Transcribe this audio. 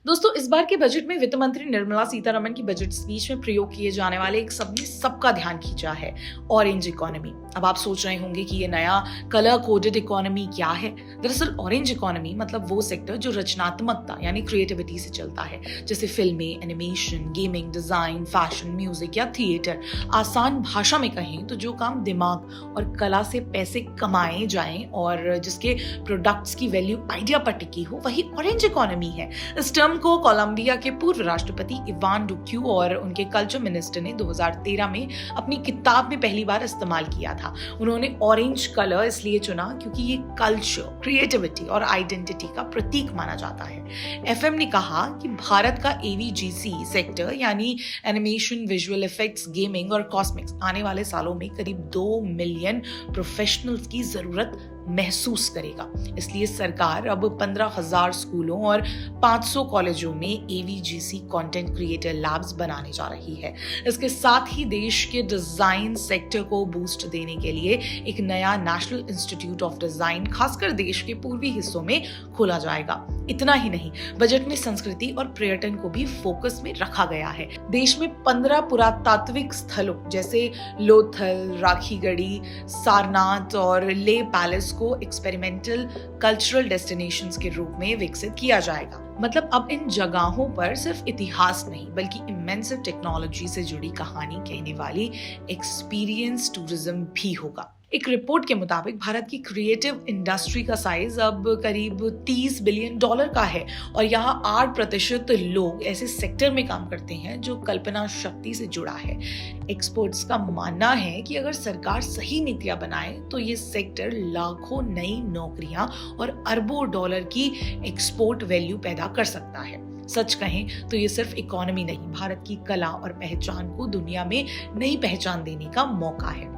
दोस्तों, इस बार के बजट में वित्त मंत्री निर्मला सीतारमण की बजट स्पीच में प्रयोग किए जाने वाले एक शब्द ने सबका ध्यान खींचा है, ऑरेंज इकोनॉमी। अब आप सोच रहे होंगे कि ये नया कलर कोडेड इकोनॉमी क्या है। दरअसल ऑरेंज इकोनॉमी मतलब वो सेक्टर जो रचनात्मकता यानी क्रिएटिविटी से चलता है, जैसे फिल्में, animation, gaming, design, fashion, music या थिएटर। आसान भाषा में कहें तो जो काम दिमाग और कला से पैसे कमाए जाएं और जिसके प्रोडक्ट्स की वैल्यू आइडिया पर टिकी हो, वही ऑरेंज इकोनॉमी है। इस टर्म को कोलंबिया के पूर्व राष्ट्रपति इवान डुक्यू और उनके कल्चर मिनिस्टर ने 2013 में अपनी किताब में पहली बार इस्तेमाल किया था। उन्होंने ऑरेंज कलर इसलिए चुना क्योंकि ये कल्चर, क्रिएटिविटी और आइडेंटिटी का प्रतीक माना जाता है। एफएम ने कहा कि भारत का एवीजीसी सेक्टर यानी एनिमेशन, विजुअल इफेक्ट्स, गेमिंग और कॉस्मिक्स आने वाले सालों में करीब 2 मिलियन प्रोफेशनल्स की जरूरत महसूस करेगा। इसलिए सरकार अब 15,000 स्कूलों और 500 कॉलेजों में एवीजीसी कंटेंट क्रिएटर लैब्स बनाने जा रही है। इसके साथ ही देश के डिजाइन सेक्टर को बूस्ट देने के लिए एक नया नेशनल इंस्टीट्यूट ऑफ डिजाइन खासकर देश के पूर्वी हिस्सों में खोला जाएगा। इतना ही नहीं, बजट में संस्कृति और पर्यटन को भी फोकस में रखा गया है। देश में 15 पुरातात्विक स्थलों जैसे लोथल, राखीगढ़ी, सारनाथ और ले पैलेस को एक्सपेरिमेंटल कल्चरल डेस्टिनेशंस के रूप में विकसित किया जाएगा। मतलब अब इन जगहों पर सिर्फ इतिहास नहीं बल्कि इमेंसिव टेक्नोलॉजी से जुड़ी कहानी कहने वाली एक्सपीरियंस टूरिज्म भी होगा। एक रिपोर्ट के मुताबिक भारत की क्रिएटिव इंडस्ट्री का साइज अब करीब $30 बिलियन का है और यहाँ 8% लोग ऐसे सेक्टर में काम करते हैं जो कल्पना शक्ति से जुड़ा है। एक्सपर्ट्स का मानना है कि अगर सरकार सही नीतियां बनाए तो ये सेक्टर लाखों नई नौकरियां और अरबों डॉलर की एक्सपोर्ट वैल्यू पैदा कर सकता है। सच कहें तो ये सिर्फ इकोनॉमी नहीं, भारत की कला और पहचान को दुनिया में नई पहचान देने का मौका है।